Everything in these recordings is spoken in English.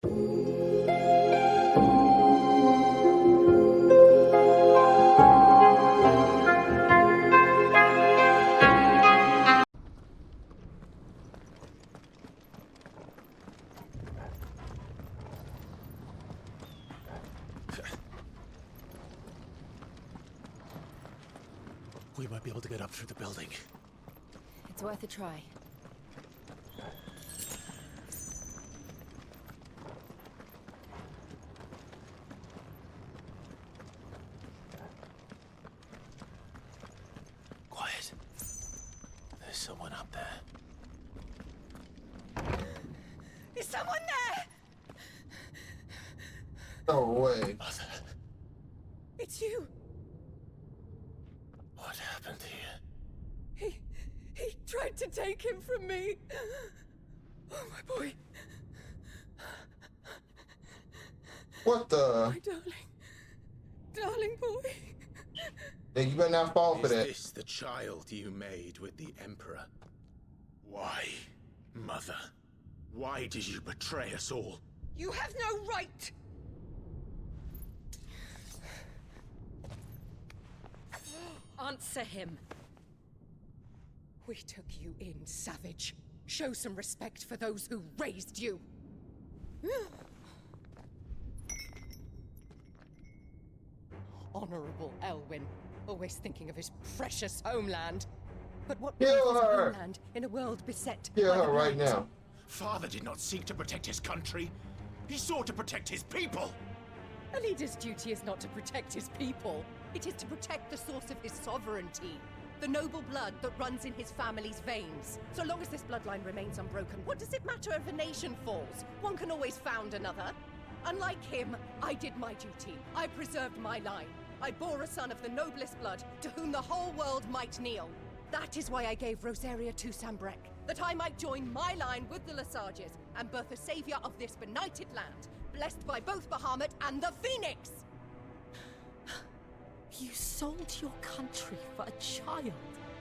We might be able to get up through the building. It's worth a try. Quiet. There's someone up there. Is someone there? No way. Mother, It's you. what happened here? He tried to take him from me. Oh, my boy. What the? My darling boy. Yeah, you better not fall for Is that. this the child you made with the Emperor? Why, Mother? Why did you betray us all? You have no right. Answer him. We took you in, savage. Show some respect for those who raised you. Honorable Elwyn, always thinking of his precious homeland. But what Kill right is a her. homeland in a world beset Kill by the her right blight? now. Father did not seek to protect his country. He sought to protect his people. A leader's duty is not to protect his people. It is to protect the source of his sovereignty. The noble blood that runs in his family's veins. So long as this bloodline remains unbroken, what does it matter if a nation falls? One can always found another. Unlike him, I did my duty. I preserved my line. I bore a son of the noblest blood, to whom the whole world might kneel. That is why I gave Rosaria to Sambrek, that I might join my line with the Lesages and birth a savior of this benighted land, blessed by both Bahamut and the Phoenix! You sold your country for a child.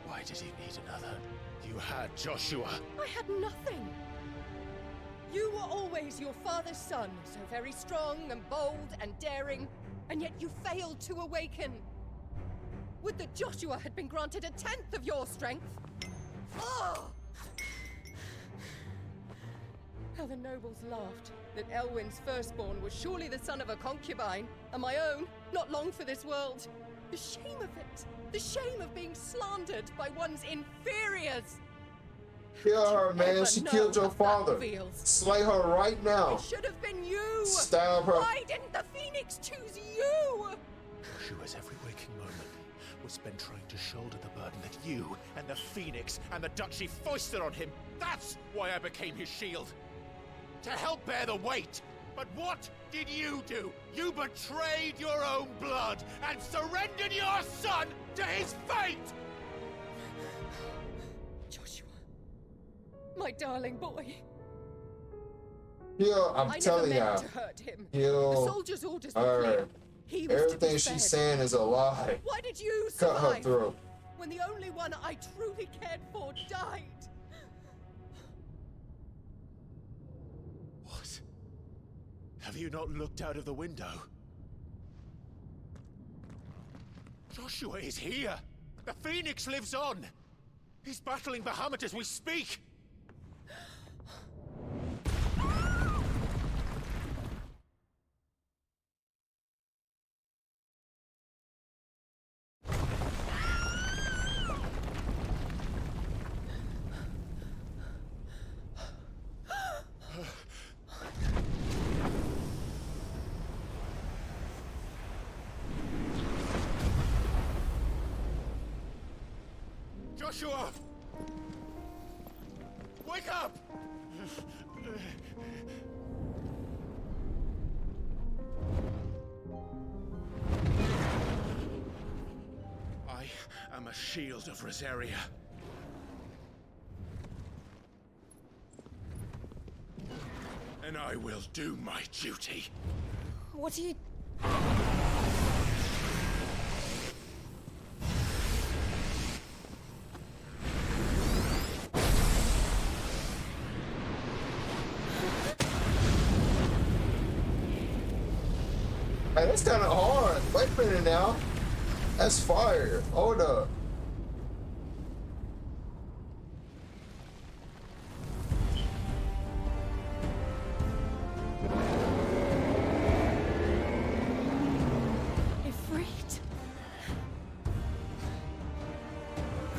Why did he need another? You had Joshua. I had nothing. You were always your father's son, so very strong and bold and daring, and yet you failed to awaken. Would that Joshua had been granted 1/10 of your strength? Oh! How the nobles laughed that Elwyn's firstborn was surely the son of a concubine, and my own, not long for this world. The shame of it! The shame of being slandered by one's inferiors! Kill her, man. Ever She know killed your how that father. feels? Slay her right now. It should have been you! Stab her. Why didn't the Phoenix choose you? Joshua's every waking moment was spent trying to shoulder the burden that you and the Phoenix and the Duchy foisted on him. That's why I became his shield. To help bear the weight. But what did you do? You betrayed your own blood and surrendered your son to his fate! Joshua. My darling boy. Kill, I'm I telling never meant y'all. to hurt him. Kill The soldiers' orders were her. clear. He was to Everything be she's spared. saying is a lie. Why did you Cut her survive throat. when the only one I truly cared for died? What? Have you not looked out of the window? Joshua is here! The Phoenix lives on! He's battling Bahamut as we speak! Joshua! Wake up! I am a shield of Rosaria. And I will do my duty. What are you... Hey, that's kind of hard. Wait a minute now. That's fire. Hold up. Ifrit.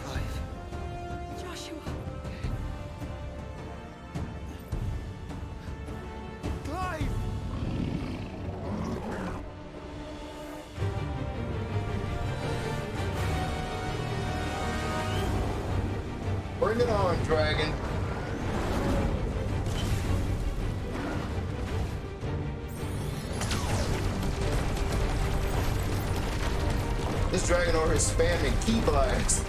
Clive. Joshua. Clive! Bring it on, dragon. This dragon over here spamming key blast.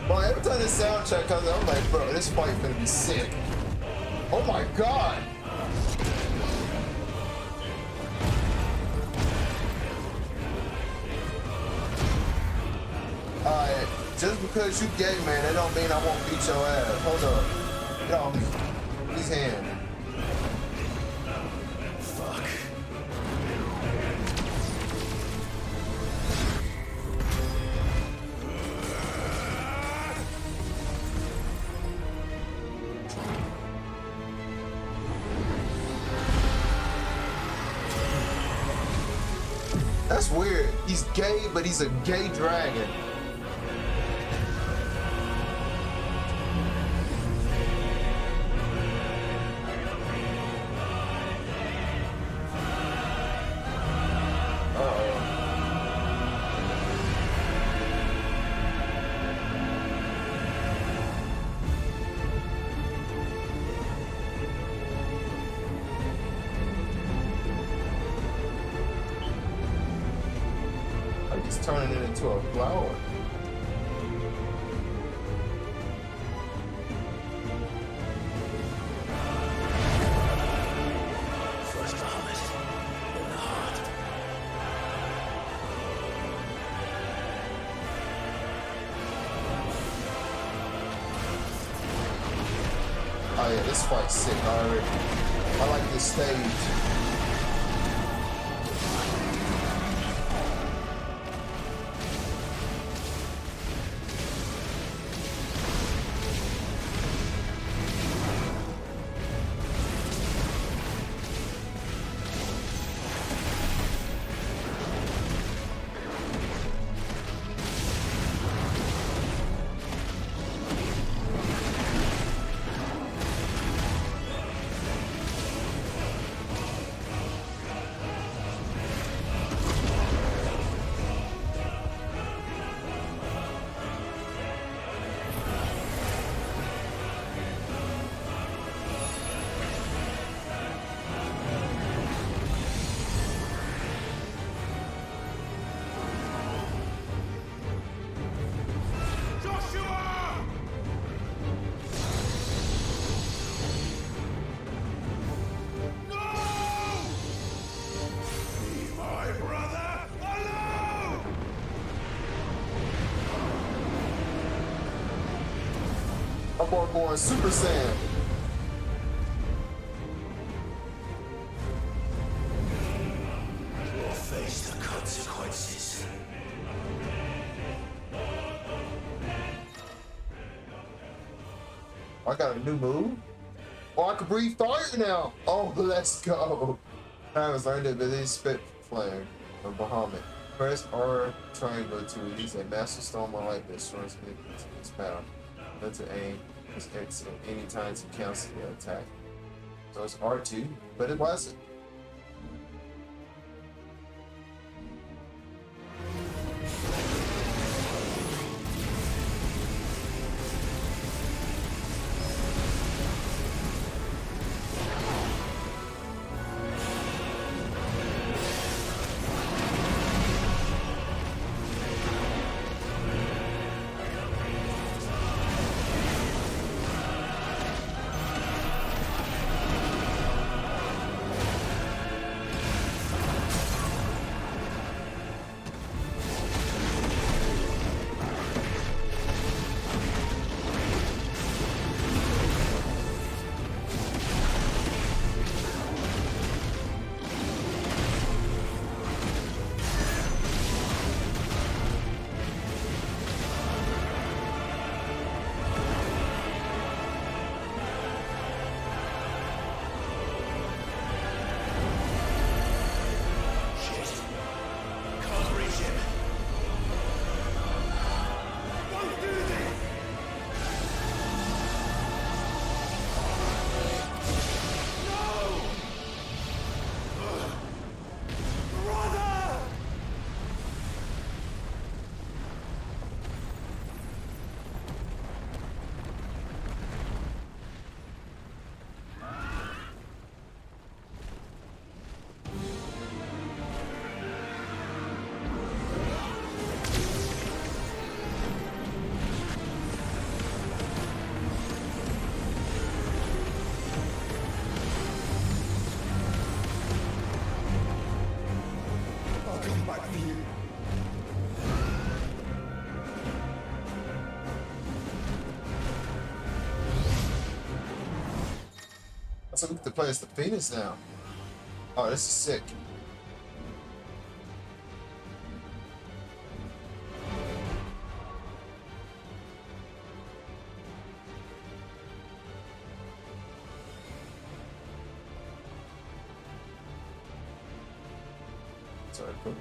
Well, every time this soundtrack comes out, I'm like, bro, this fight gonna be sick. Oh my god! Alright, just because you gay, man, that don't mean I won't beat your ass. Hold up. Get off me. His hand. Fuck. That's weird. He's gay, but he's a gay dragon. He's turning it into a flower. First the harvest, then the heart. Oh yeah, this fight's sick already. I like this stage. My boy going Super Saiyan. You'll face the consequences. I got a new move. Oh, I can breathe fire now. Oh, let's go. Travis learned the ability spit flame from Bahamut. Press R triangle to release a master storm on light that shorts its path. Then to aim is X at any time to cancel the attack. So it's R2, but it wasn't. fight for you. Let's look at the play as the Phoenix now. Oh, this is sick. Sorry, cool.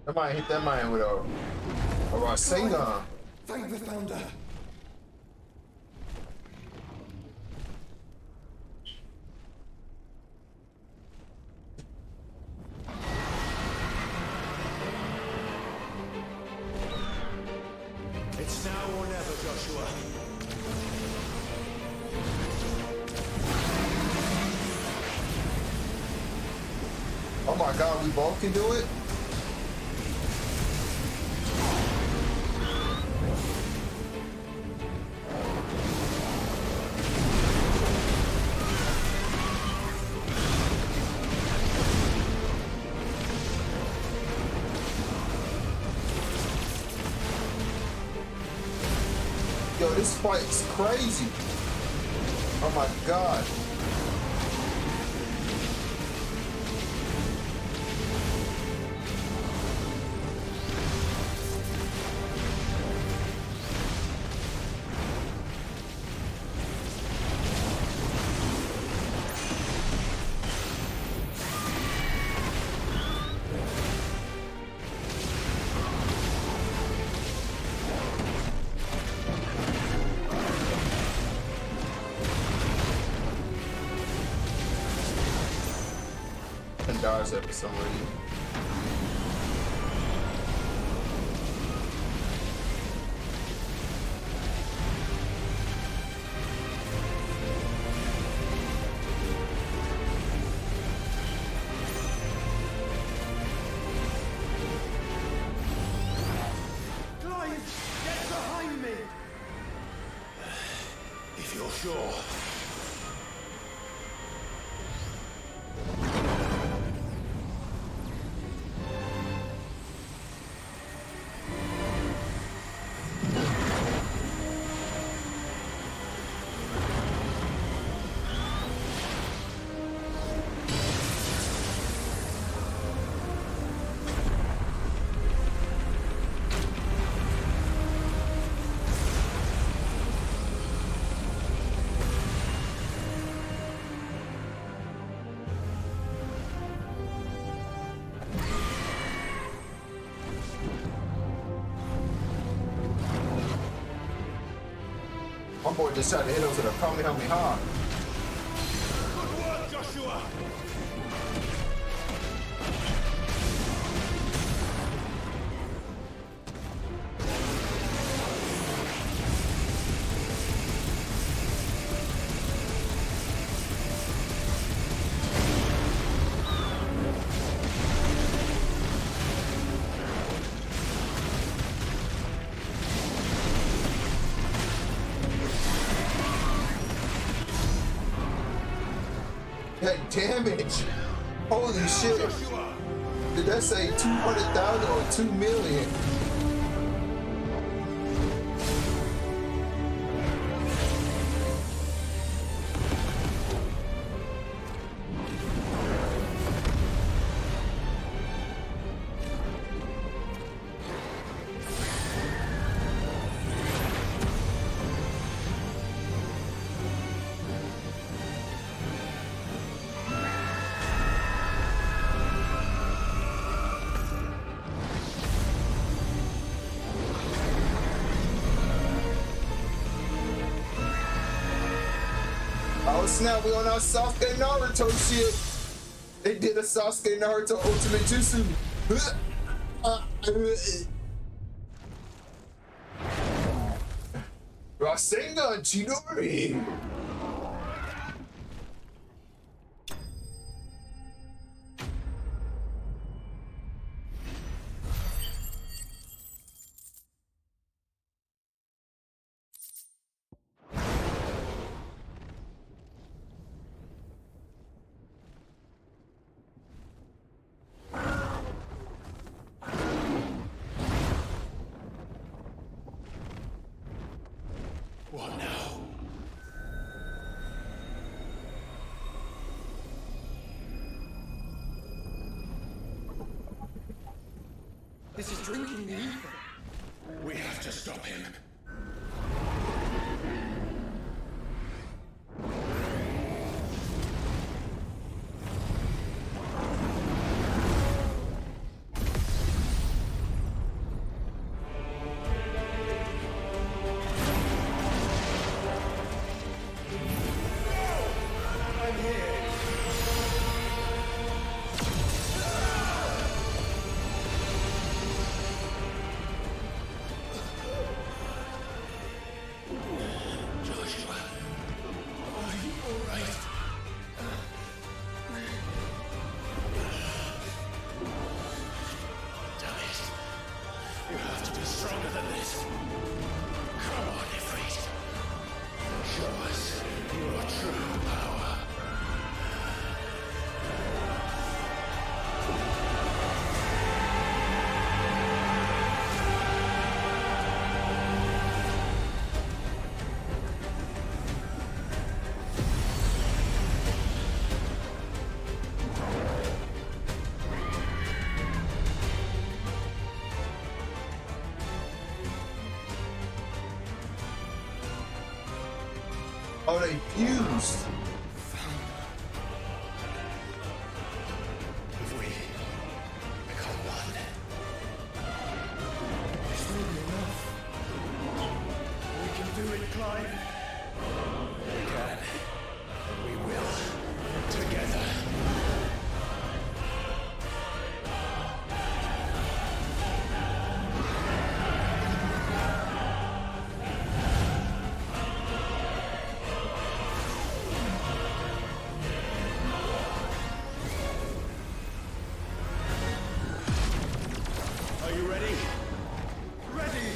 I might hit that man with a Rasengan. Thank the Founder. It's now or never, Joshua. Oh my god, we both can do it? Yo, this fight's crazy. Oh my god. And dodge that for some reason. Client, get behind me! If you're sure. My boy just tried to hit him to the Kamehameha. Good work, Joshua! That damage! Holy shit! Did that say 200,000 or 2 million? Oh snap, we on our Sasuke Naruto shit. They did a Sasuke Naruto Ultimate Jutsu. Rasengan Chidori. What now? This is drinking the ether. We have to stop him. Oh, they fused. If we become one, This may be enough. We can do it, Clive. we can, and we will, together. Are you ready? Ready!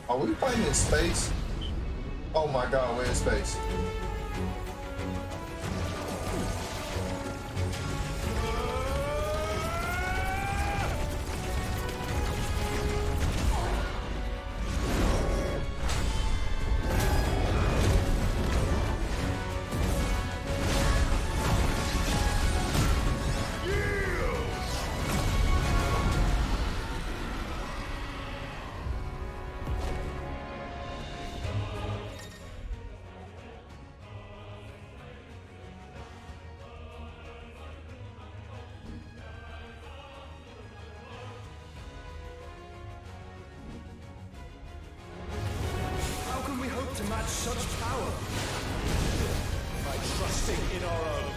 Are we playing in space? Oh my god, we're in space. How can we hope to match such power? By trusting in our own.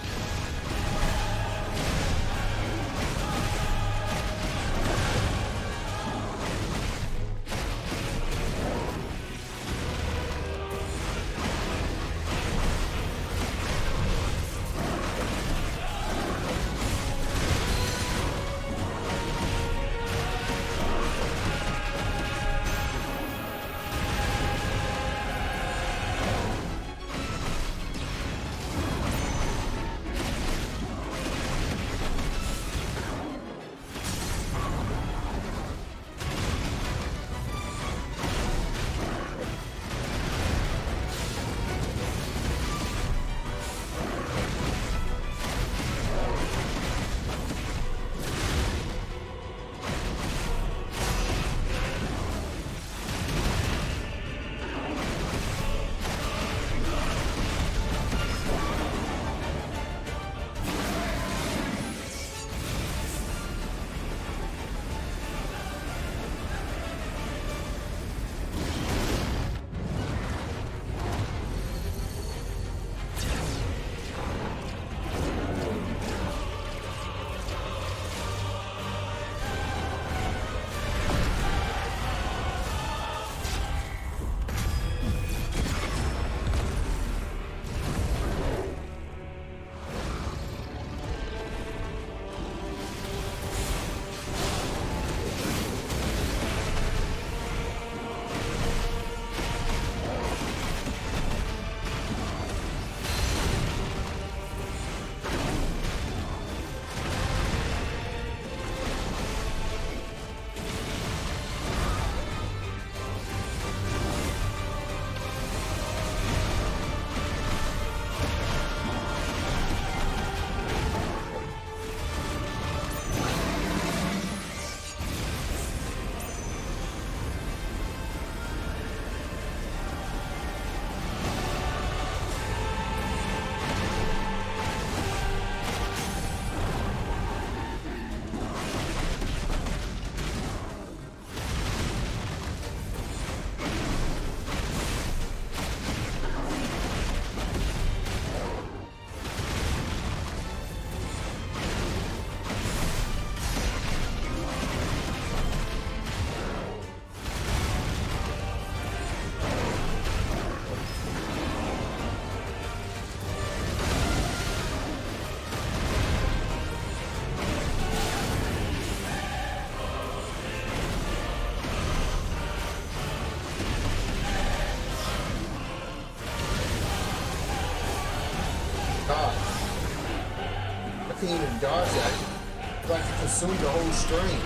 Can't even dodge that. Like it consumed the whole stream.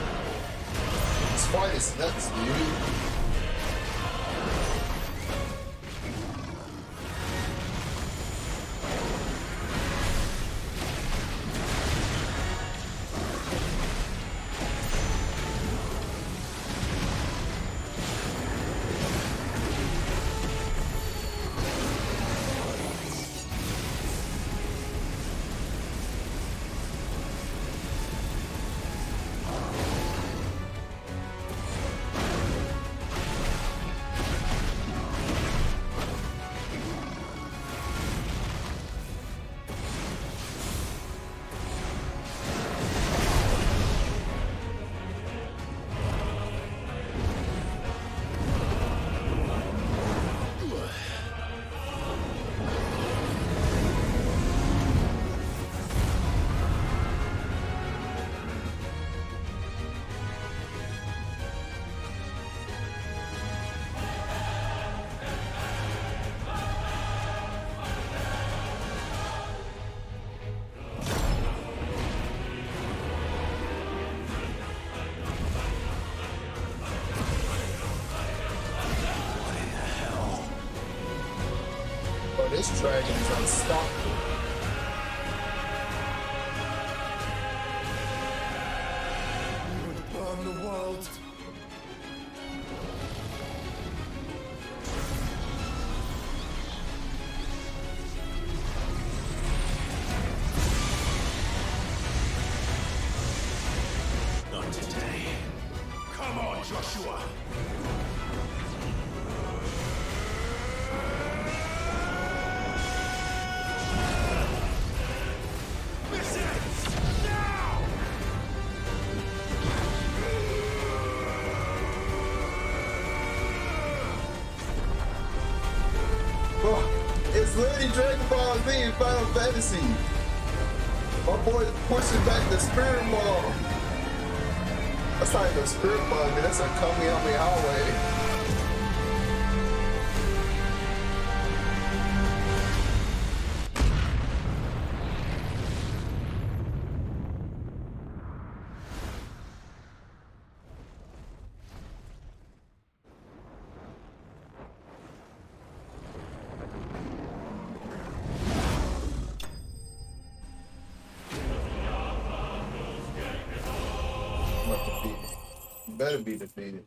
This fight is nuts, dude. this dragon is unstoppable. You would burn the world. Not today. Come on, Joshua. It's literally Dragon Ball Z in Final Fantasy. My boy is pushing back the spirit ball. That's not even a spirit ball, man. That's a Kamehameha highway. Better be defeated.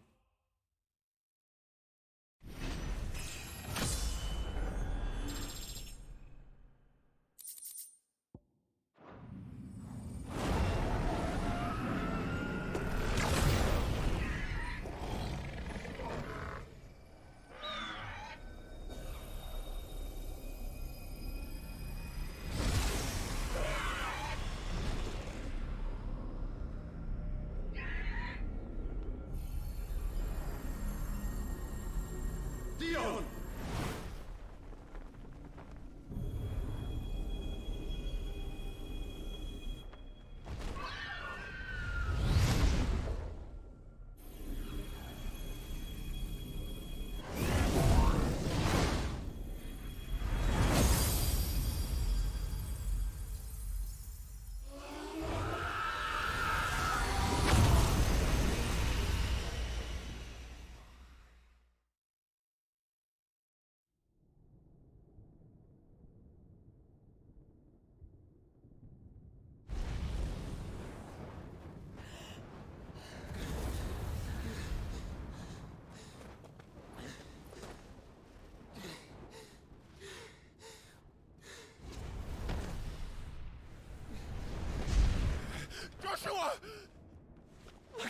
Joshua!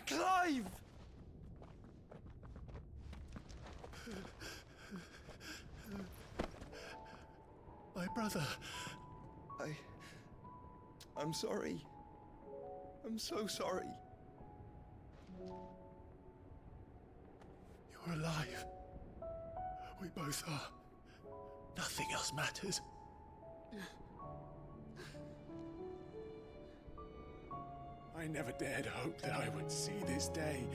Clive! My brother. I'm sorry. I'm so sorry. You're alive. We both are. Nothing else matters. I never dared hope that I would see this day.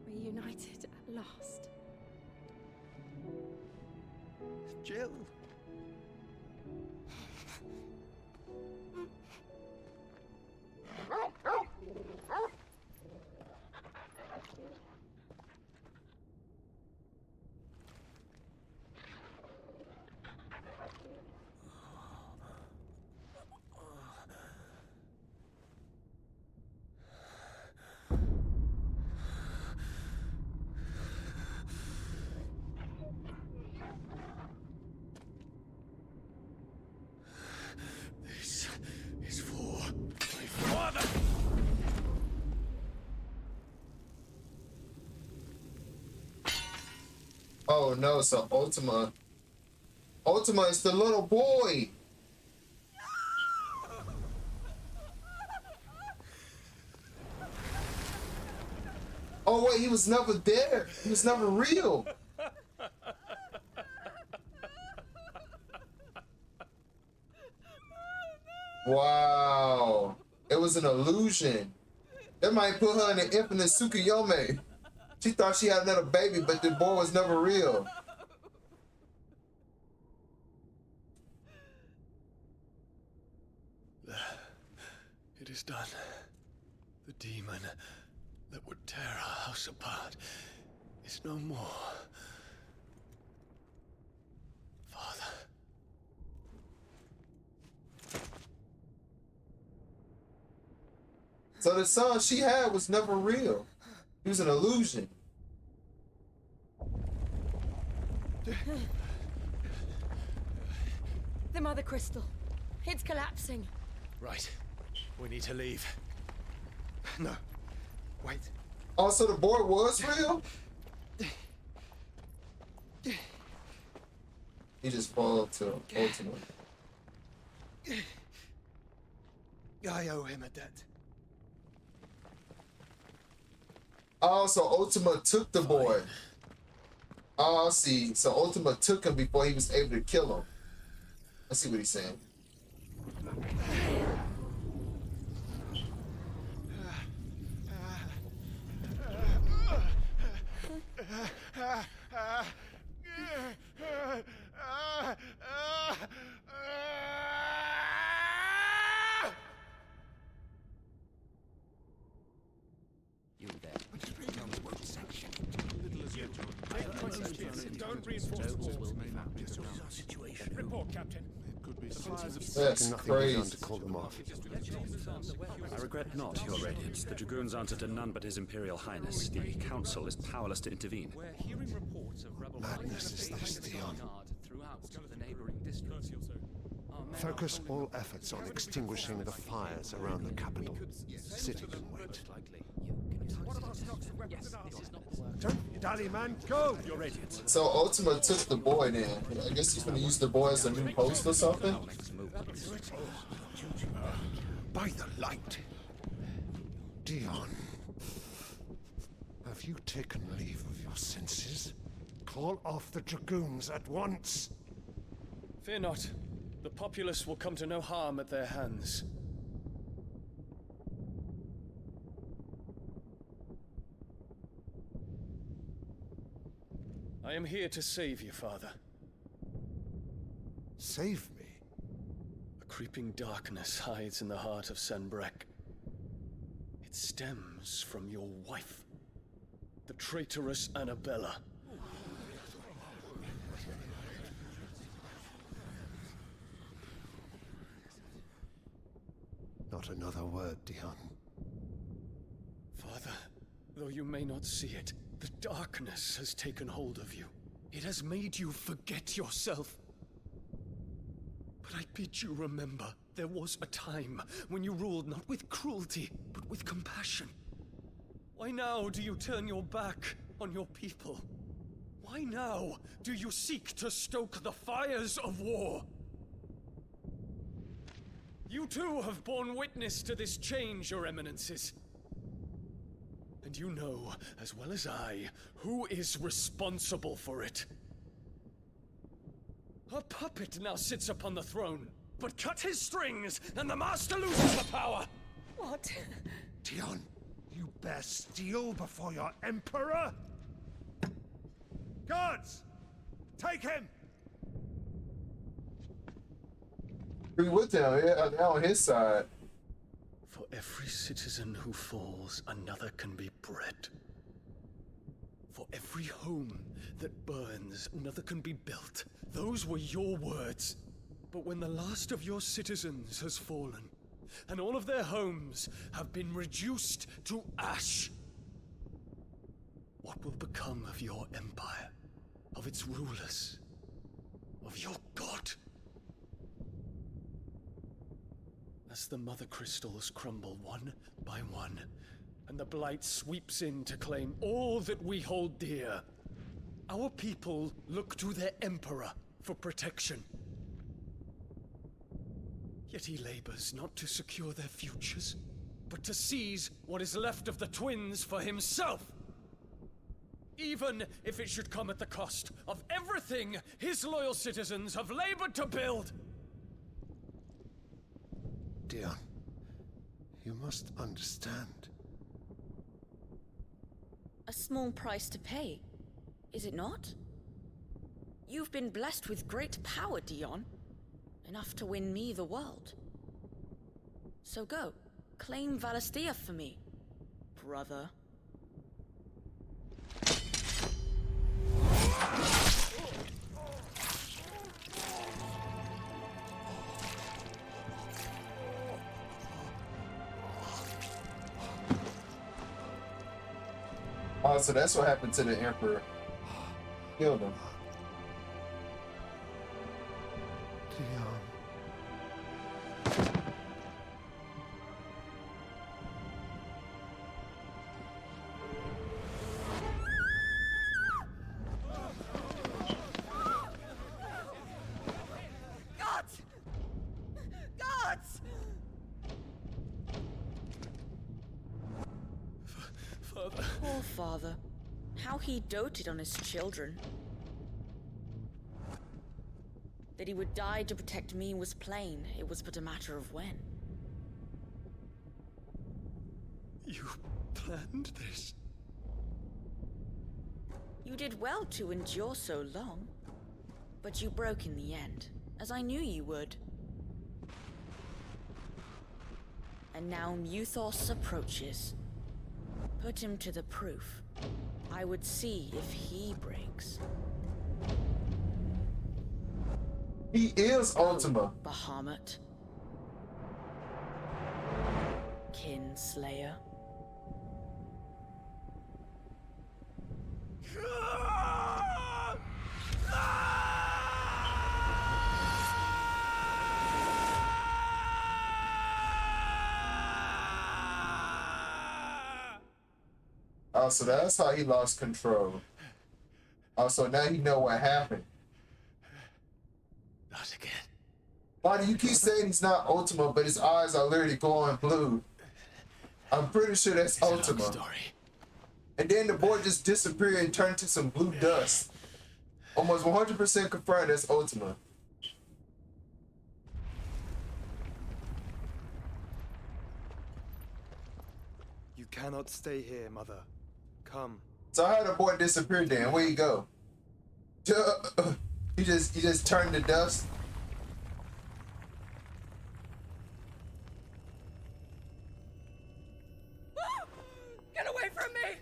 Reunited at last. Jill. This is for my father. Oh no, so Ultima. Ultima is the little boy. Oh wait, he was never there. He was never real. Wow. It was an illusion. They might put her in an infinite Tsukiyome. She thought she had another baby, but the boy was never real. is done. The demon that would tear our house apart is no more. Father. So the son she had was never real. He was an illusion. The Mother Crystal. It's collapsing. Right. We need to leave. No. Wait. Oh, so the boy was real? He just followed to Ultima. I owe him a debt. Oh, so Ultima took the boy. Oh, I see. So Ultima took him before he was able to kill him. I see what he's saying. You there. Don't reinforce the walls. Report, Captain. That's Nothing be done crazy. to call them off. I regret not, Your Radiance. The Dragoons answer to none but His Imperial Highness. The Council is powerless to intervene. We're hearing reports of rebel Madness is this, Dion. throughout the neighboring districts. Focus all efforts on extinguishing the fires around the capital. The city can wait. Don't dally, man. Go! Your Radiance. So Ultima took the boy then. I guess he's gonna use the boy as a new host or something. By the light. Dion. Have you taken leave of your senses? Call off the Dragoons at once. Fear not. The populace will come to no harm at their hands. I am here to save you, Father. Save me. A creeping darkness hides in the heart of Sanbreque. It stems from your wife, the traitorous Annabella. Not another word, Dion. Father, though you may not see it, the darkness has taken hold of you. It has made you forget yourself. But I bid you remember, there was a time when you ruled not with cruelty, but with compassion. Why now do you turn your back on your people? Why now do you seek to stoke the fires of war? You too have borne witness to this change, Your Eminences. And you know, as well as I, who is responsible for it. A puppet now sits upon the throne, but cut his strings, and the master loses the power! What? Dion, you bear steel before your Emperor? Guards! Take him! Be with him, yeah, now on his side. For every citizen who falls, another can be bred. For every home that burns, another can be built. Those were your words. But when the last of your citizens has fallen, and all of their homes have been reduced to ash, what will become of your empire, of its rulers, of your god? As the Mother Crystals crumble one by one, and the Blight sweeps in to claim all that we hold dear, our people look to their Emperor for protection. Yet he labors not to secure their futures, but to seize what is left of the twins for himself. Even if it should come at the cost of everything his loyal citizens have labored to build. Dion, you must understand. A small price to pay, is it not? You've been blessed with great power, Dion. Enough to win me the world. So go. Claim Valisthea for me, brother. Oh, so that's what happened to the Emperor. Killed him. Dion. Gods! Gods! Father. Poor father. How he doted on his children. That he would die to protect me was plain. It was but a matter of when. You planned this? You did well to endure so long. But you broke in the end, as I knew you would. And now Muthos approaches. Put him to the proof. I would see if he breaks. He is Ultima. Bahamut. Kinslayer. Oh, so that's how he lost control. Oh, so now you know what happened. Not again. Lonnie, you keep saying he's not Ultima, but his eyes are literally glowing blue. I'm pretty sure that's It's a long Ultima. story. And then the boy just disappeared and turned to some blue dust. Almost 100% confirmed that's Ultima. You cannot stay here, Mother. Come. So how the boy disappeared then? Where you go? He just turned to dust. Get away from me!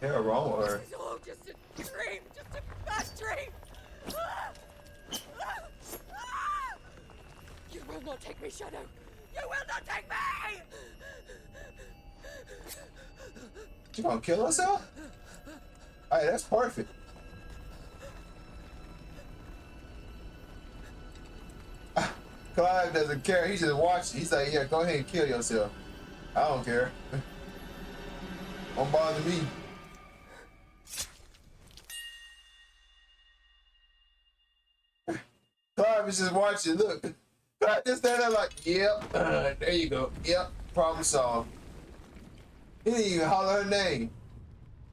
Yeah, wrong with her. This is all just a dream, just a bad dream! You will not take me, Shadow! You will not take me! You gonna kill herself? Alright, that's perfect. Clive doesn't care. He just watches. He's like, yeah, go ahead and kill yourself. I don't care. Don't bother me. Clive is just watching. Look. Clive just stand there like, yep. There you go. Yep. Problem solved. He didn't even holler her name.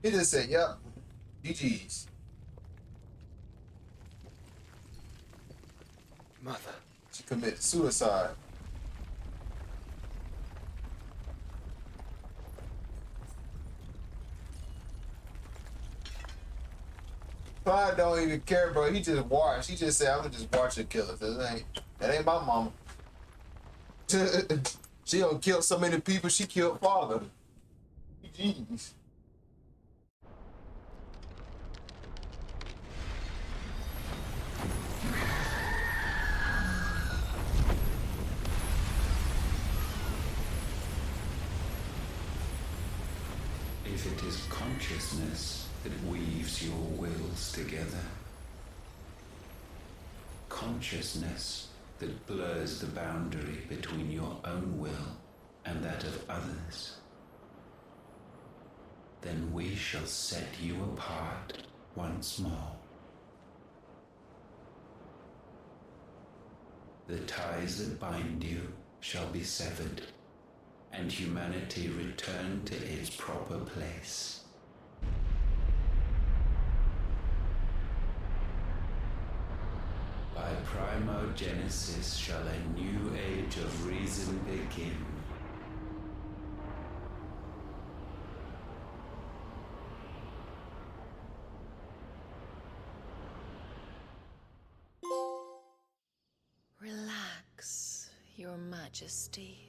He just said, yep. GG's. Mother. She committed suicide. Clyde don't even care, bro. He just watch. He just said, I'm gonna just watch her kill her. That ain't my mama. She don't kill so many people, she killed father. Jeez. If it is consciousness that weaves your wills together, consciousness that blurs the boundary between your own will and that of others, then we shall set you apart once more. The ties that bind you shall be severed, and humanity return to its proper place. By primogenesis shall a new age of reason begin. Relax. Your Majesty.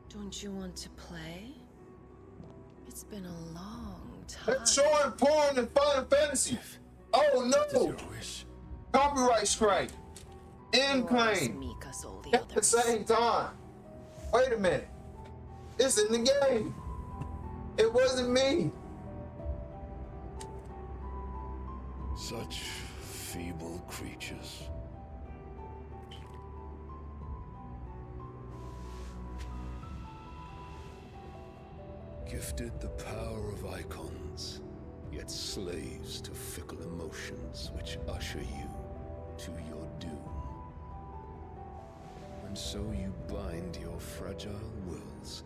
Don't you want to play? It's been a long time. That's showing porn in Final Fantasy. Oh no! Copyright strike. End claim. At the same time. Wait a minute. It's in the game. It wasn't me. Such feeble creatures. Gifted the power of icons, yet slaves to fickle emotions which usher you to your doom. And so you bind your fragile wills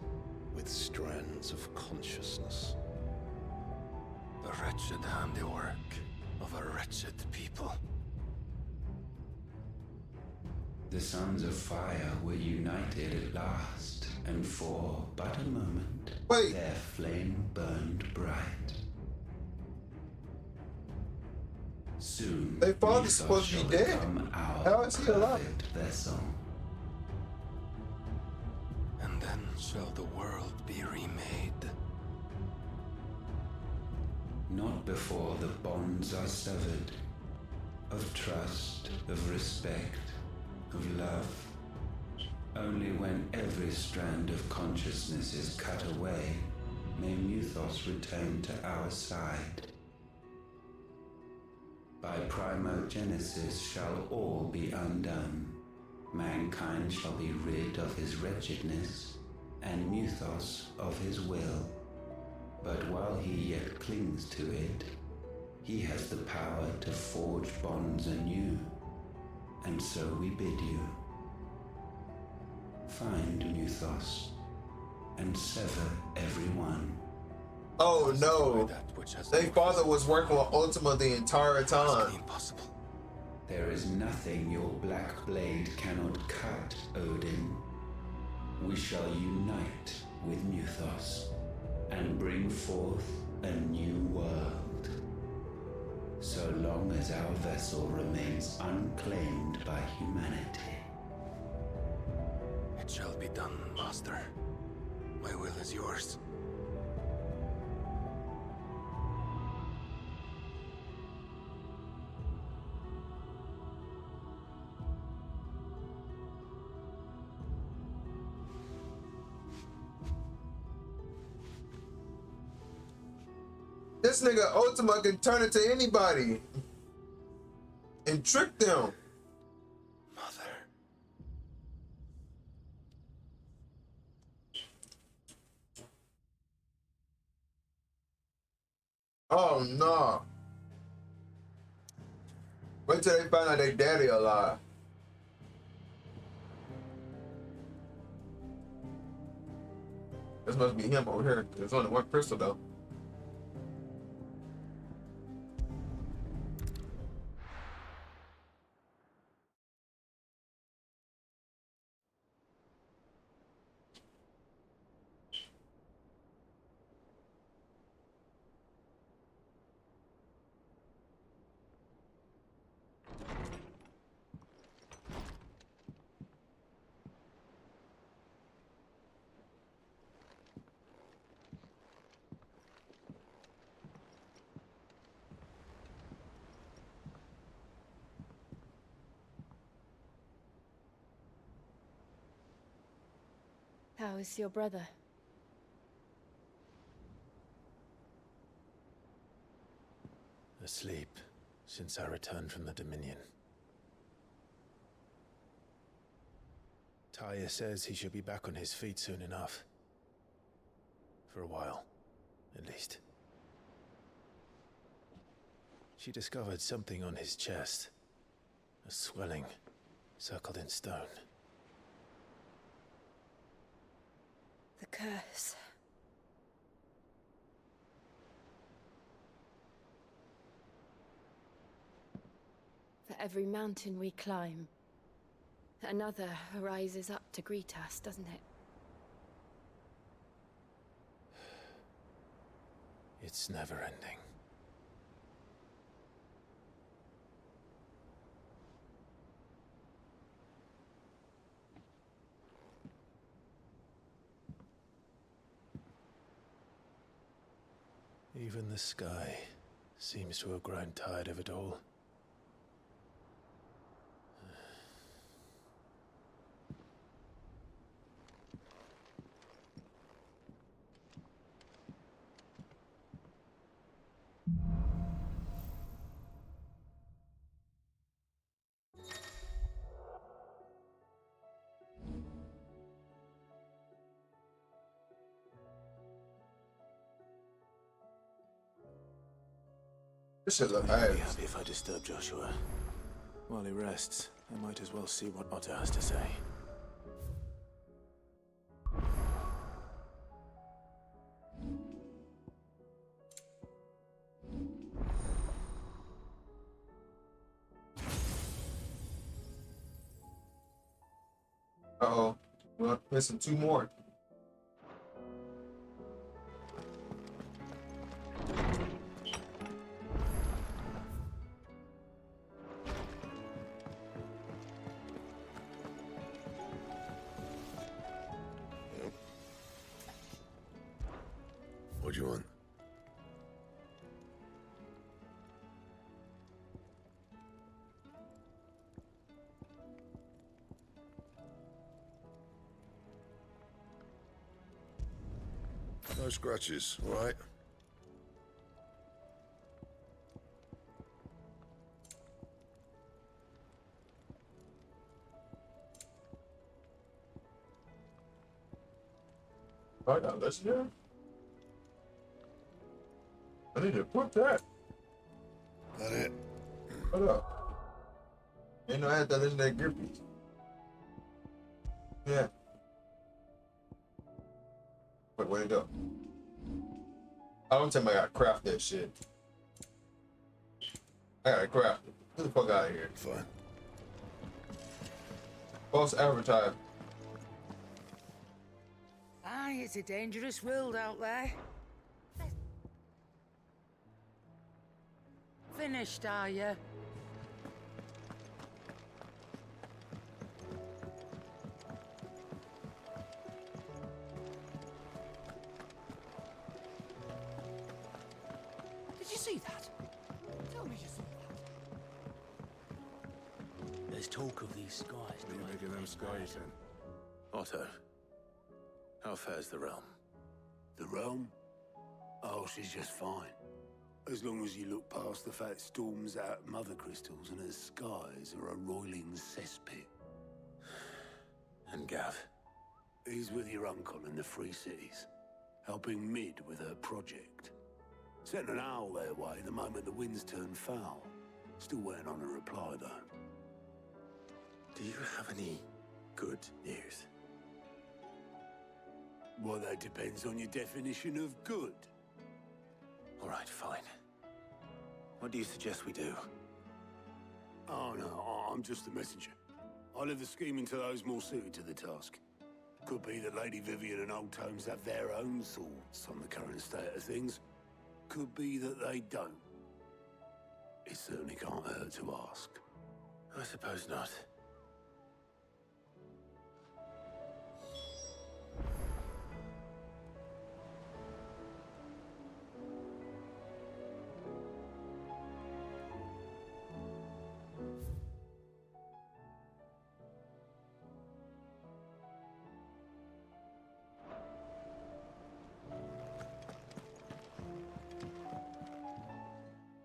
with strands of consciousness. The wretched handiwork of a wretched people. The Sons of Fire were united at last, and for but a moment, their flame burned bright. Soon, their father's supposed to be dead. How is he alive? Vessel. And then shall the world be remade. Not before the bonds are severed, of trust, of respect, of love. Only when every strand of consciousness is cut away, may Muthos return to our side. By primogenesis shall all be undone. Mankind shall be rid of his wretchedness, and Muthos of his will. But while he yet clings to it, he has the power to forge bonds anew. And so we bid you, find Muthos, and sever everyone. Oh no! Their father was working with Ultima the entire time. There is nothing your black blade cannot cut, Odin. We shall unite with Muthos, and bring forth a new world. So long as our vessel remains unclaimed by humanity. It shall be done, Master. My will is yours. This nigga Ultima can turn it to anybody and trick them. Mother. Oh no. Wait till they find out their daddy alive. This must be him over here. There's only one crystal though. How is your brother? Asleep since I returned from the Dominion. Taya says he should be back on his feet soon enough. For a while, at least. She discovered something on his chest. A swelling, circled in stone. The curse. every mountain we climb, another rises up to greet us, doesn't it? It's never ending. Even the sky seems to have grown tired of it all. This shit look I'd be ass. happy if I disturb Joshua. While he rests, I might as well see what Otto has to say. Uh-oh. We're missing 2 more. What do you want? No scratches, all right? Right now, legendary? I need to put that. That it? Hold up. Ain't no I had that legendary gear piece. Yeah. Wait, where'd it go? I don't tell me I gotta craft that shit. I gotta craft it. Get the fuck out of here. Fine. False advertising. Aye, it's a dangerous world out there. Finished, are you? Did you see that? Tell me you saw that. There's talk of these skies. What are you making them skies then? Otto, how fares the realm? The realm? Oh, she's just fine. As long as you look past the fat storms out mother crystals and her skies are a roiling cesspit. And Gav? He's with your uncle in the Free Cities, helping Mid with her project. Sent an owl their way the moment the winds turned foul. Still waiting on a reply, though. Do you have any good news? Well, that depends on your definition of good. All right, fine. What do you suggest we do? Oh, no, I'm just a messenger. I leave the scheming to those more suited to the task. Could be that Lady Vivian and Old Tomes have their own thoughts on the current state of things. Could be that they don't. It certainly can't hurt to ask. I suppose not.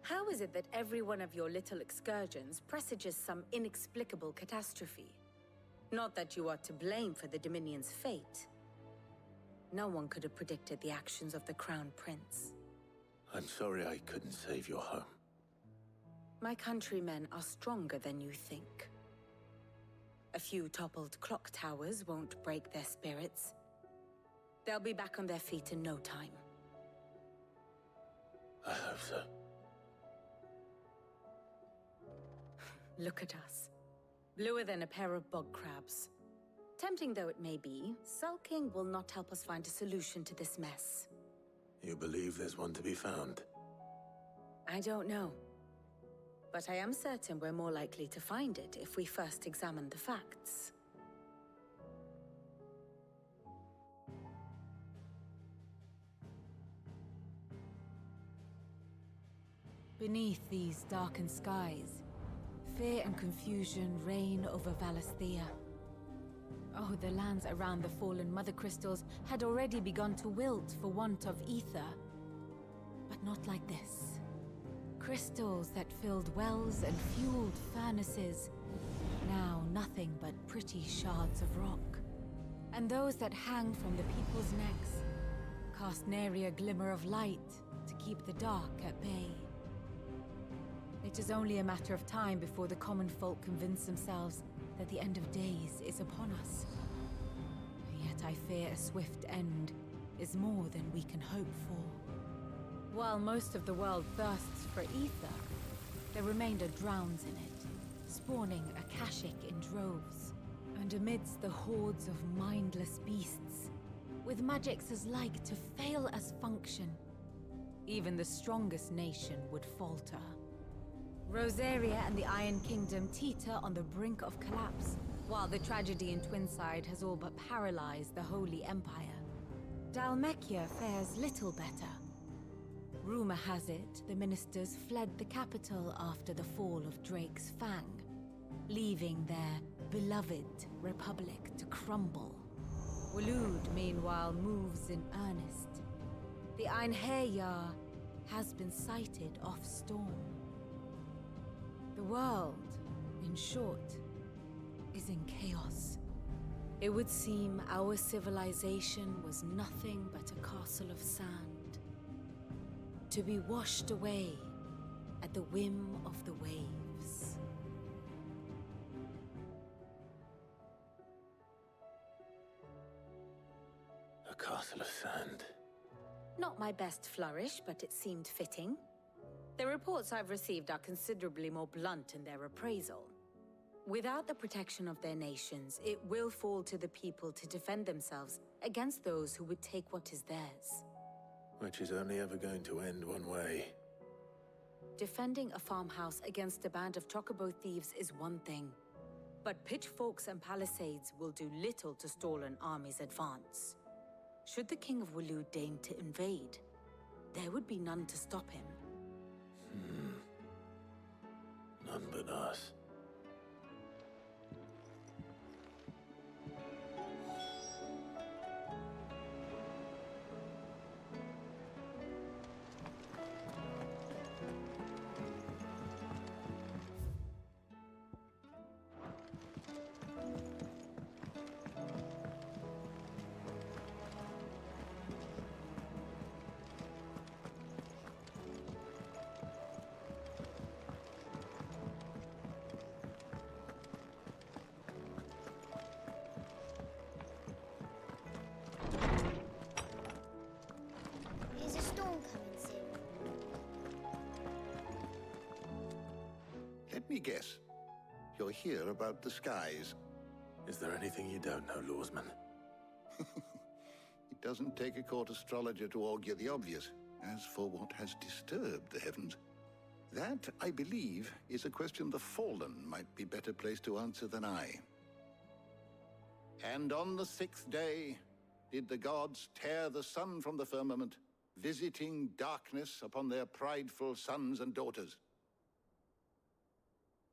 How is it that every one of your little excursions presages some inexplicable catastrophe? Not that you are to blame for the Dominion's fate. No one could have predicted the actions of the Crown Prince. I'm sorry I couldn't save your home. My countrymen are stronger than you think. A few toppled clock towers won't break their spirits. They'll be back on their feet in no time. I hope so. Look at us. Bluer than a pair of bog crabs. Tempting though it may be, sulking will not help us find a solution to this mess. You believe there's one to be found? I don't know. But I am certain we're more likely to find it if we first examine the facts. Beneath these darkened skies, fear and confusion reign over Valisthea. Oh, the lands around the fallen Mother Crystals had already begun to wilt for want of ether. But not like this. Crystals that filled wells and fueled furnaces, now nothing but pretty shards of rock. And those that hang from the people's necks cast nary a glimmer of light to keep the dark at bay. It is only a matter of time before the common folk convince themselves that the end of days is upon us. Yet I fear a swift end is more than we can hope for. While most of the world thirsts for ether, the remainder drowns in it, spawning a Cashapp in droves. And amidst the hordes of mindless beasts, with magics as like to fail as function, even the strongest nation would falter. Rosaria and the Iron Kingdom teeter on the brink of collapse, while the tragedy in Twinside has all but paralyzed the Holy Empire. Dalmekia fares little better. Rumor has it the ministers fled the capital after the fall of Drake's Fang, leaving their beloved republic to crumble. Waloed, meanwhile, moves in earnest. The Einherjar has been sighted off-storm. The world, in short, is in chaos. It would seem our civilization was nothing but a castle of sand, to be washed away at the whim of the waves. A castle of sand. Not my best flourish, but it seemed fitting. The reports I've received are considerably more blunt in their appraisal. Without the protection of their nations, it will fall to the people to defend themselves against those who would take what is theirs. Which is only ever going to end one way. Defending a farmhouse against a band of chocobo thieves is one thing, but pitchforks and palisades will do little to stall an army's advance. Should the King of Waloed deign to invade, there would be none to stop him. None but us. Let me guess. You're here about the skies. Is there anything you don't know, Lawsman? It doesn't take a court astrologer to augur the obvious. As for what has disturbed the heavens, that, I believe, is a question the Fallen might be better placed to answer than I. And on the 6th day did the gods tear the sun from the firmament, visiting darkness upon their prideful sons and daughters.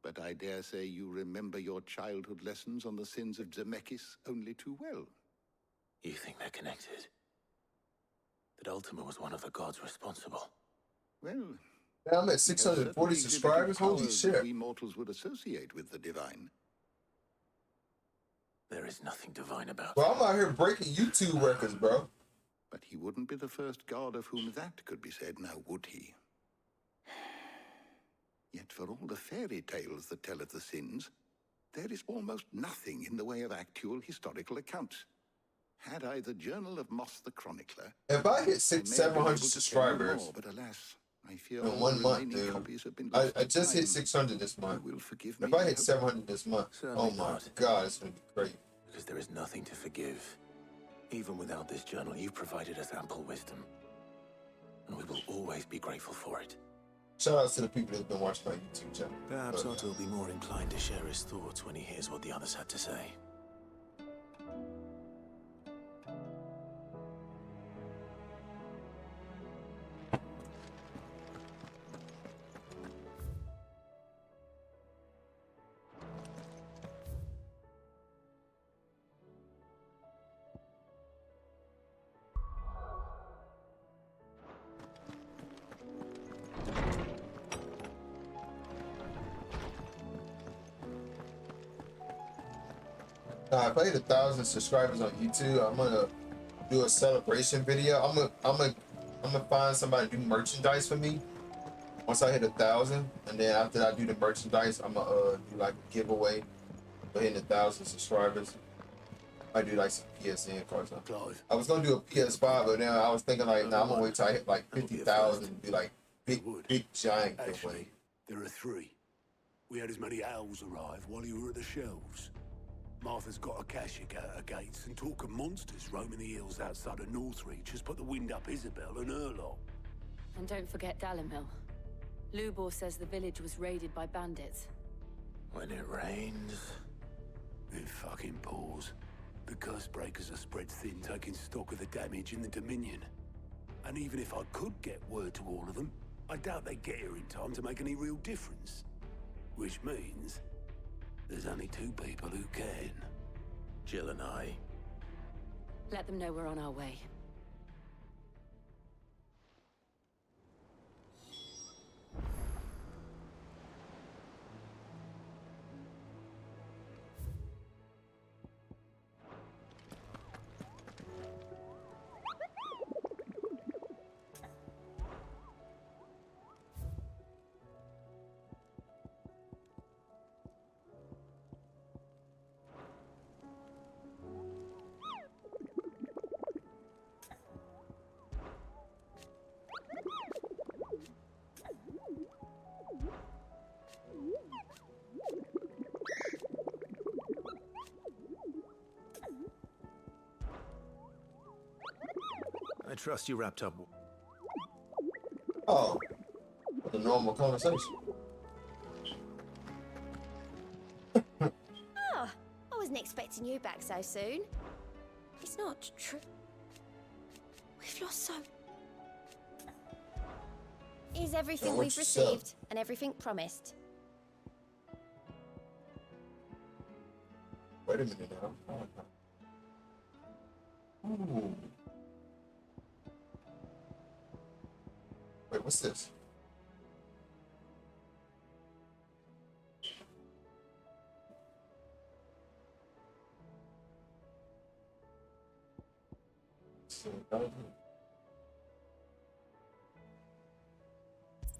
But I dare say you remember your childhood lessons on the sins of Zemeckis only too well. You think they're connected? That Ultima was one of the gods responsible? Well, yeah, I'm at 640 subscribers. Holy shit. We mortals would associate with the divine. There is nothing divine about Bro, I'm out here breaking YouTube records, bro. But he wouldn't be the first god of whom that could be said, now would he? Yet for all the fairy tales that tell of the sins, there is almost nothing in the way of actual historical accounts. Had I the Journal of Moss the Chronicler... If I hit 700 subscribers... More, but alas, I fear In all 1 month, remaining dude. copies have been I lost to just hit time. 600 this month. You will forgive me, If I I hit hope? 700 this month, Certainly oh my not. god, it's gonna be great. Because there is nothing to forgive. Even without this journal, you've provided us ample wisdom. And we will always be grateful for it. Shout out to the people that've been watching my YouTube channel. Perhaps Otto will be more inclined to share his thoughts when he hears what the others had to say. If I hit 1,000 subscribers on YouTube, I'm gonna do a celebration video. I'm gonna find somebody to do merchandise for me. Once I hit 1,000, and then after I do the merchandise, I'm gonna do like a giveaway for hitting 1,000 subscribers. I do like some PSN cards. I was gonna do a PS5, but then I was thinking like, nah, I'm gonna wait till I hit like 50,000 and do like big giant giveaway. There are 3. We had as many owls arrive while you were at the shelves. Martha's got a Cashapp at her gates, and talk of monsters roaming the hills outside of Northreach has put the wind up Isabel and her lot. And don't forget Dalimil. Lubor says the village was raided by bandits. When it rains... It fucking pours. The curse breakers are spread thin, taking stock of the damage in the Dominion. And even if I could get word to all of them, I doubt they'd get here in time to make any real difference. Which means... there's only 2 people who can. Jill and I. Let them know we're on our way. I trust you wrapped up. Oh, the normal conversation. Oh, I wasn't expecting you back so soon. It's not true. We've lost so... Is everything Now, we've what's your received and everything promised? Wait a minute now. Ooh. Wait, what's this?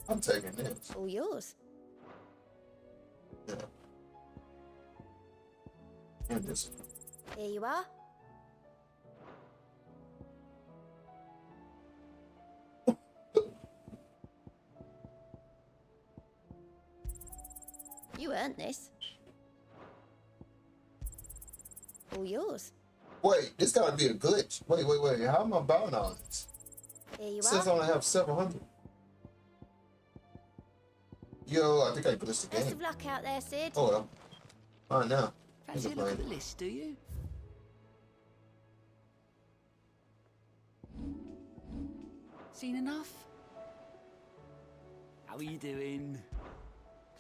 I'm taking this. All yours. Yeah. And this. Here you are. You earned this. All yours. Wait, this gotta be a glitch. Wait. How am I buying all this? Here you It says I are. only have 700. Yo, I think I glitched the Best game. of luck out there, Sid. Oh well. Fine now. Fancy a look at the list, do you? Seen enough? How are you doing?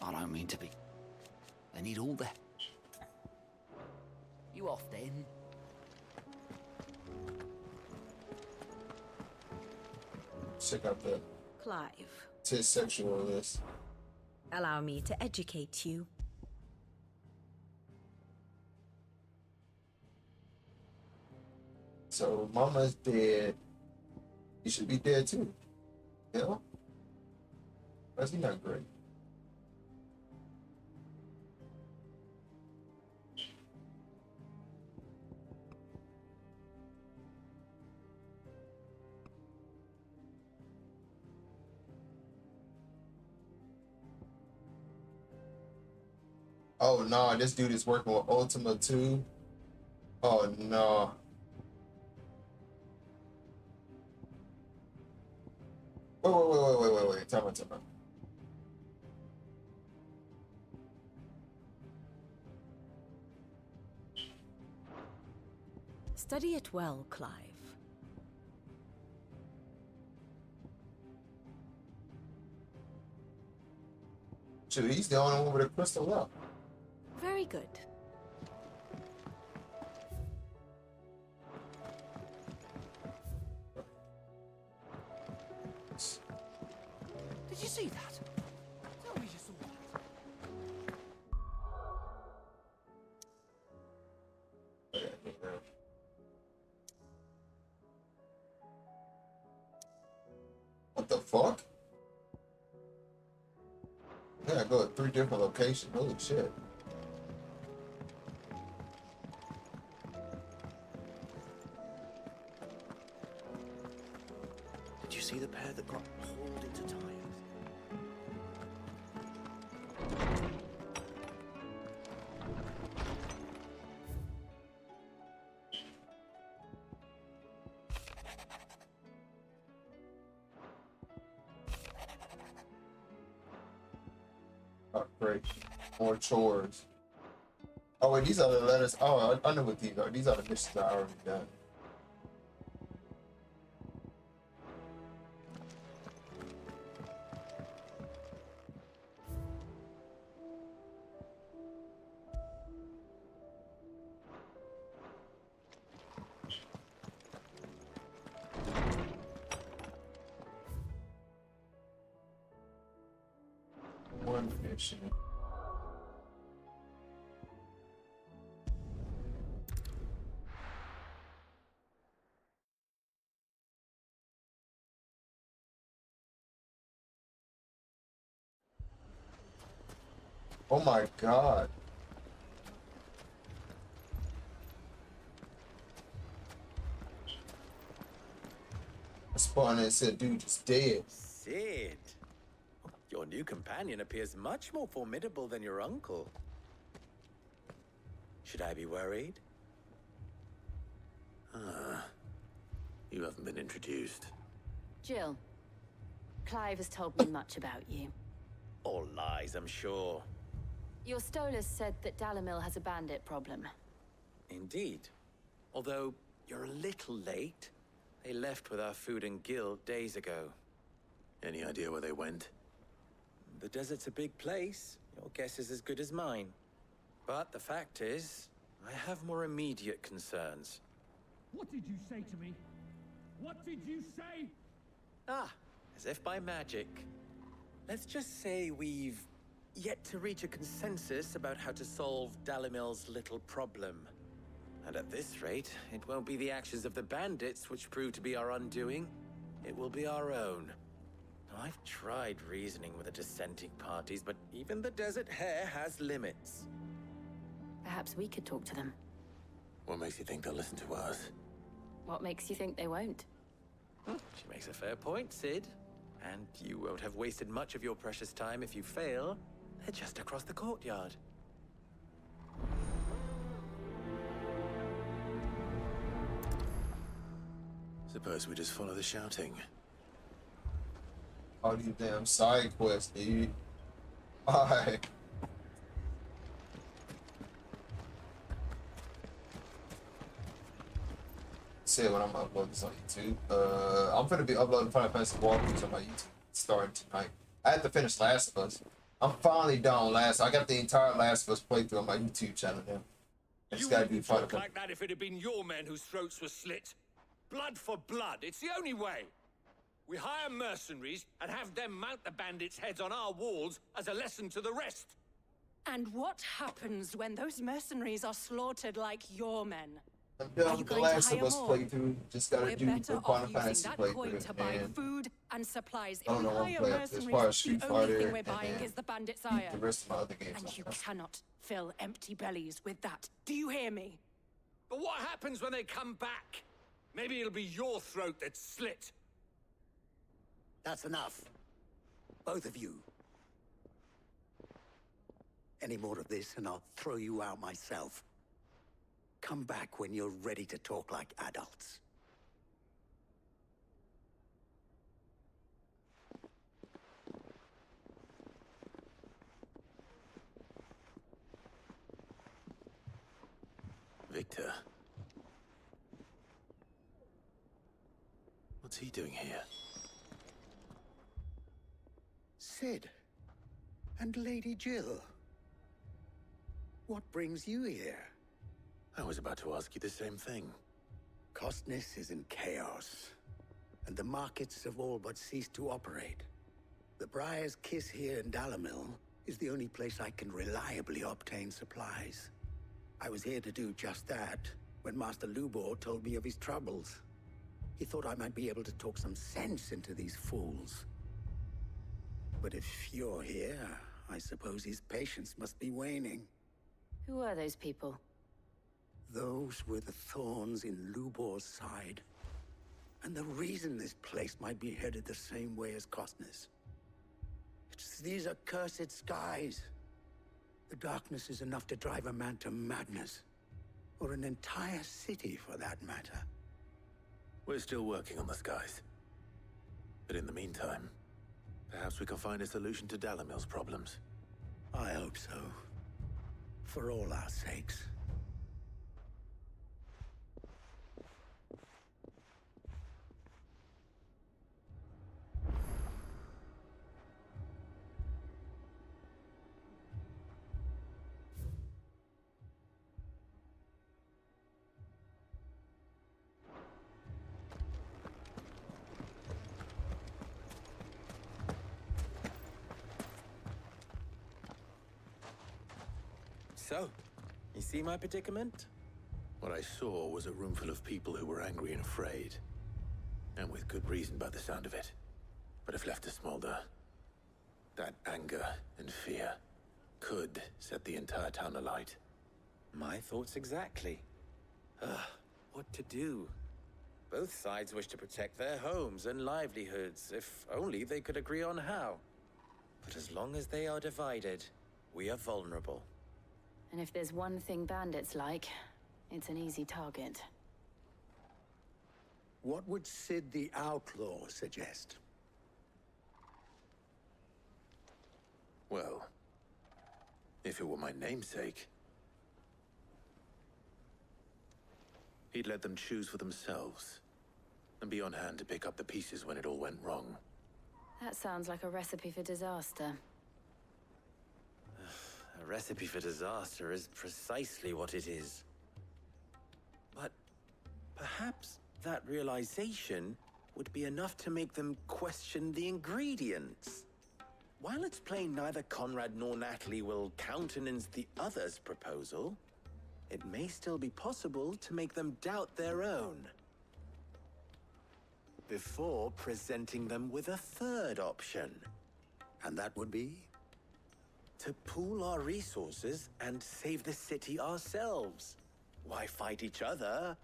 I don't mean to be. They need all the... You off then? Check out the Clive, sexual list. allow me to educate you. So Mama's dead. He should be dead too. You know? That's not great. Oh no, this dude is working with Ultima too. Oh no. Wait. Tell me. Study it well, Clive. Shoot, he's the only one with a crystal left. Very good. Did you see that? Tell me you saw that. What the fuck? Yeah, I go to 3 different locations. Holy shit. Did you see the pair that got pulled into tires? Oh, great. More chores. Oh, wait, these are the letters. Oh, I know what these are. These are the missions I already done. One mission. Oh my god. I spawned and said, dude, just dead. Sid, your new companion appears much more formidable than your uncle. Should I be worried? You haven't been introduced. Jill, Clive has told me much about you. All lies, I'm sure. Your Stolas said that Dalimil has a bandit problem. Indeed. Although, you're a little late. They left with our food and guild days ago. Any idea where they went? The desert's a big place. Your guess is as good as mine. But the fact is, I have more immediate concerns. What did you say to me? What did you say? Ah, as if by magic. Let's just say we've yet to reach a consensus about how to solve Dalimil's little problem. And at this rate, it won't be the actions of the bandits which prove to be our undoing. It will be our own. Now, I've tried reasoning with the dissenting parties, but even the Desert Hare has limits. Perhaps we could talk to them. What makes you think they'll listen to us? What makes you think they won't? She makes a fair point, Sid. And you won't have wasted much of your precious time if you fail. They're just across the courtyard. Suppose we just follow the shouting. All these damn side quests, dude. Why? Say when I'm uploading this on YouTube. I'm gonna be uploading Final Fantasy walkthroughs on my YouTube starting tonight. I had to finish Last of Us. I'm finally done with Last. I got the entire Last of Us playthrough on my YouTube channel now. I just gotta do Final Talk like that if it had been your men whose throats were slit. Blood for blood. It's the only way. We hire mercenaries and have them mount the bandits' heads on our walls as a lesson to the rest. And what happens when those mercenaries are slaughtered like your men? I'm done with the Last of Us playthrough. Just gotta do the Final Fantasy That coin playthrough. to buy And food and supplies. I don't If know we what I'm hire playing. As far as mercenaries, Street the only Fighter thing we're and buying then is the bandit's beat iron. the rest of my other games. And you cannot fill empty bellies with that. Do you hear me? But what happens when they come back? Maybe it'll be your throat that's slit. That's enough. Both of you. Any more of this and I'll throw you out myself. Come back when you're ready to talk like adults. Victor. What's he doing here? Sid. And Lady Jill. What brings you here? I was about to ask you the same thing. Costness is in chaos, and the markets have all but ceased to operate. The Briar's Kiss here in Dalimil is the only place I can reliably obtain supplies. I was here to do just that when Master Lubor told me of his troubles. He thought I might be able to talk some sense into these fools. But if you're here, I suppose his patience must be waning. Who are those people? Those were the thorns in Lubor's side. And the reason this place might be headed the same way as Costness. It's these accursed skies. The darkness is enough to drive a man to madness. Or an entire city, for that matter. We're still working on the skies. But in the meantime, perhaps we can find a solution to Dalimil's problems. I hope so. For all our sakes. So, you see my predicament? What I saw was a room full of people who were angry and afraid. And with good reason by the sound of it. But if left to smolder, that anger and fear could set the entire town alight. My thoughts exactly. What to do? Both sides wish to protect their homes and livelihoods, if only they could agree on how. But as long as they are divided, we are vulnerable. And if there's one thing bandits like, it's an easy target. What would Sid the Outlaw suggest? Well, if it were my namesake, he'd let them choose for themselves, and be on hand to pick up the pieces when it all went wrong. That sounds like a recipe for disaster. A recipe for disaster is precisely what it is. But perhaps that realization would be enough to make them question the ingredients. While it's plain neither Conrad nor Natalie will countenance the other's proposal, it may still be possible to make them doubt their own. Before presenting them with a third option. And that would be? To pool our resources and save the city ourselves. Why fight each other?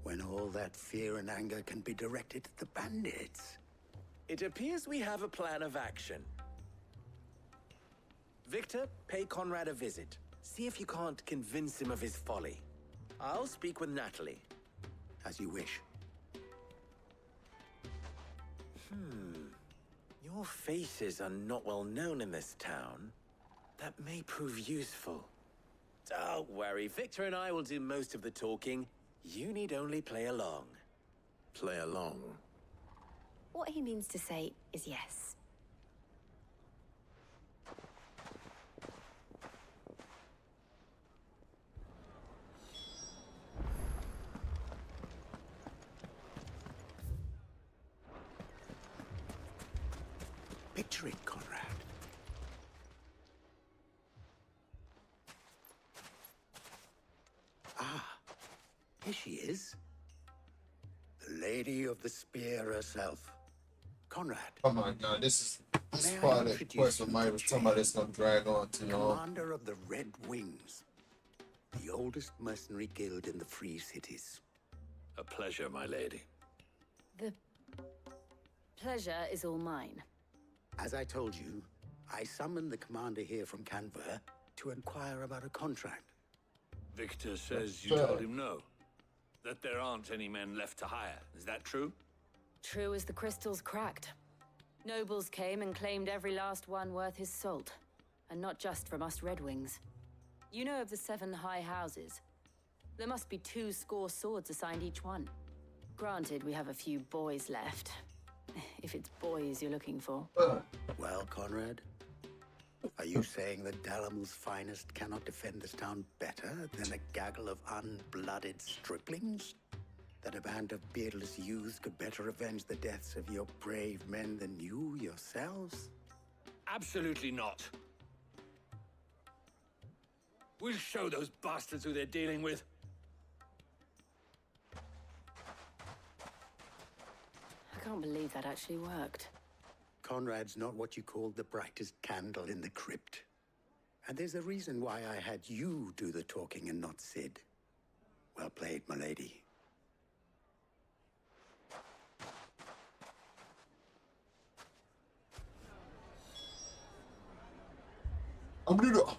When all that fear and anger can be directed at the bandits. It appears we have a plan of action. Victor, pay Conrad a visit. See if you can't convince him of his folly. I'll speak with Natalie. As you wish. Your faces are not well known in this town. That may prove useful. Don't worry, Victor and I will do most of the talking. You need only play along. Play along? What he means to say is yes. Picture it, Conrad. Here she is. The Lady of the Spear herself. Conrad. Oh my god, this is part of the quest with Mike was talking about it's gonna drag on too long. Commander of the Red Wings. The oldest mercenary guild in the Free Cities. A pleasure, my lady. The pleasure is all mine. As I told you, I summoned the commander here from Canver to inquire about a contract. Victor says you told him no. That there aren't any men left to hire. Is that true? True as the crystals cracked. Nobles came and claimed every last one worth his salt. And not just from us Red Wings. You know of the 7 high houses. There must be 2 swords assigned each one. Granted, we have a few boys left. If it's boys you're looking for. Well, Conrad, are you saying that Dalimil's finest cannot defend this town better than a gaggle of unblooded striplings? That a band of beardless youths could better avenge the deaths of your brave men than you yourselves? Absolutely not. We'll show those bastards who they're dealing with. I can't believe that actually worked. Conrad's not what you called the brightest candle in the crypt. And there's a reason why I had you do the talking and not Sid. Well played, my lady. I'm gonna do it.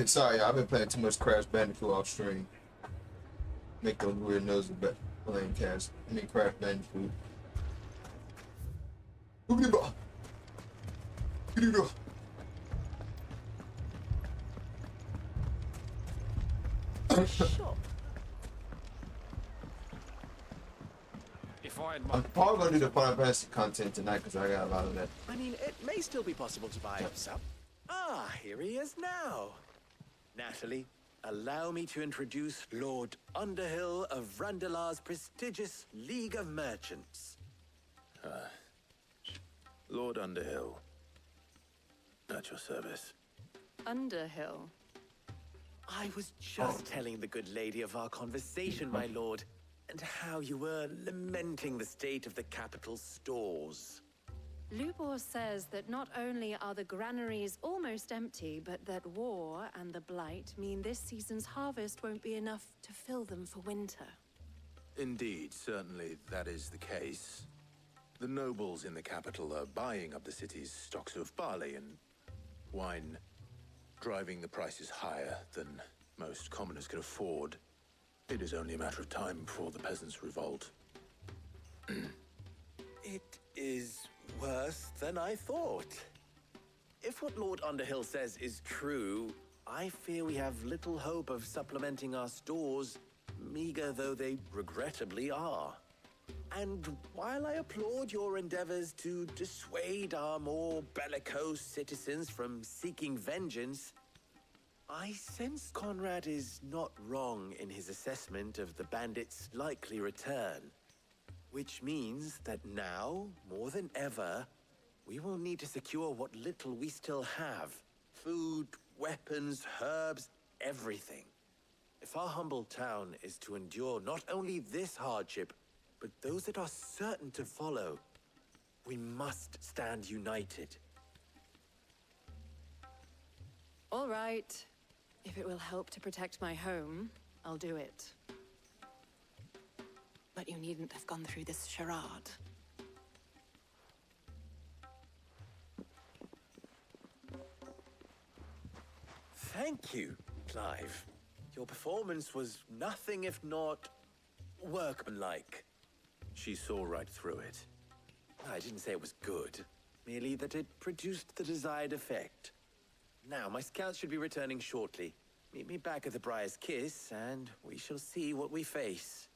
Sorry, I've been playing too much Crash Bandicoot off stream. Make those weird noses back playing Crash Bandicoot. If I had I'm probably gonna do the Final Fantasy content tonight because I got a lot of that. I mean, it may still be possible to buy some. Ah, here he is now. Natalie, allow me to introduce Lord Underhill of Randalar's prestigious League of Merchants. Lord Underhill. At your service. Underhill? I was just telling the good lady of our conversation, my lord, and how you were lamenting the state of the capital's stores. Lubor says that not only are the granaries almost empty, but that war and the Blight mean this season's harvest won't be enough to fill them for winter. Indeed, certainly that is the case. The nobles in the capital are buying up the city's stocks of barley and wine, driving the prices higher than most commoners can afford. It is only a matter of time before the peasants revolt. It is worse than I thought. If what Lord Underhill says is true, I fear we have little hope of supplementing our stores, meager though they regrettably are. And while I applaud your endeavors to dissuade our more bellicose citizens from seeking vengeance, I sense Conrad is not wrong in his assessment of the bandits' likely return. Which means that now, more than ever, we will need to secure what little we still have. Food, weapons, herbs, everything. If our humble town is to endure not only this hardship, but those that are certain to follow, we must stand united. All right. If it will help to protect my home, I'll do it. But you needn't have gone through this charade. Thank you, Clive. Your performance was nothing if not workmanlike. She saw right through it. I didn't say it was good, merely that it produced the desired effect. Now, my scouts should be returning shortly. Meet me back at the Briar's Kiss, and we shall see what we face.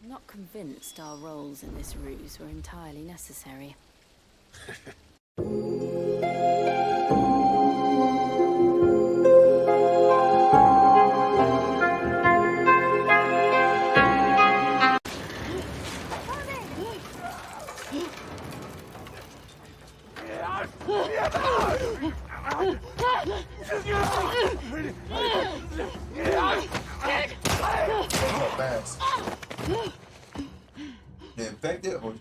I'm not convinced our roles in this ruse were entirely necessary. Infected or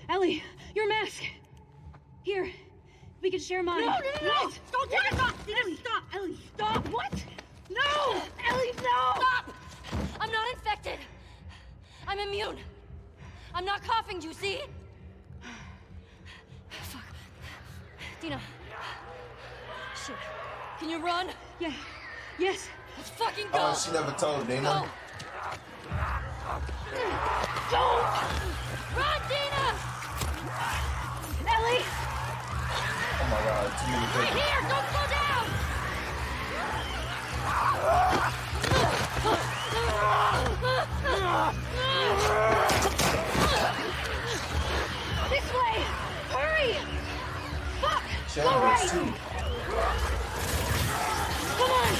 Ellie, you're mad! coughing, do you see? Fuck. Dina. Shit. Can you run? Yeah. Yes. Let's fucking go! Oh, she never told Dina. Go! Don't! Run, Dina! Ellie! Oh my god, too many people. Right here! Don't slow down! This way! Hurry! Fuck! Go right! Come on!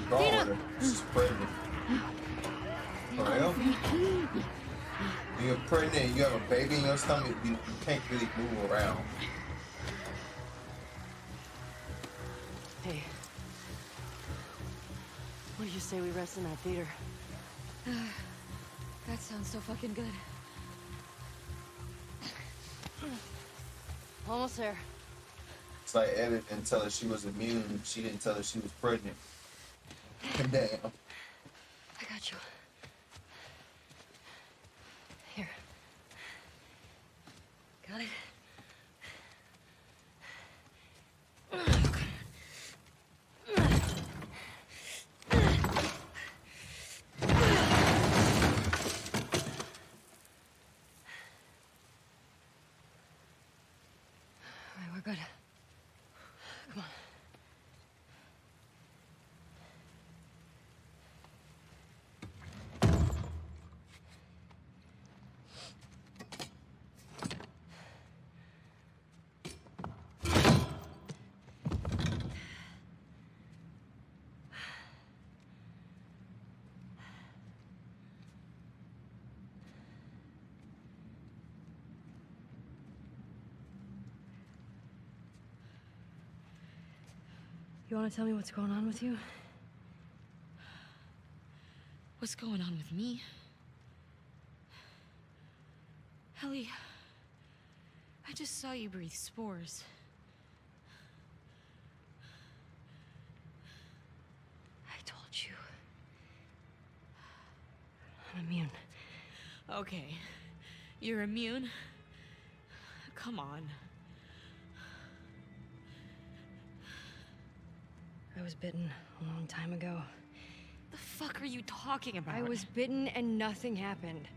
Dina! She's pregnant. For real? When you're pregnant and you have a baby in your stomach, you can't really move around. Hey. What do you say we rest in that theater? That sounds so fucking good. Almost there. It's like Eddie didn't tell her she was immune. She didn't tell her she was pregnant. Damn. I got you. Here. Got it? We're good. Come on. You want to tell me what's going on with you? What's going on with me? Ellie, I just saw you breathe spores. I told you. I'm immune. Okay. You're immune? Come on. I was bitten a long time ago. The fuck are you talking about? I was bitten and nothing happened.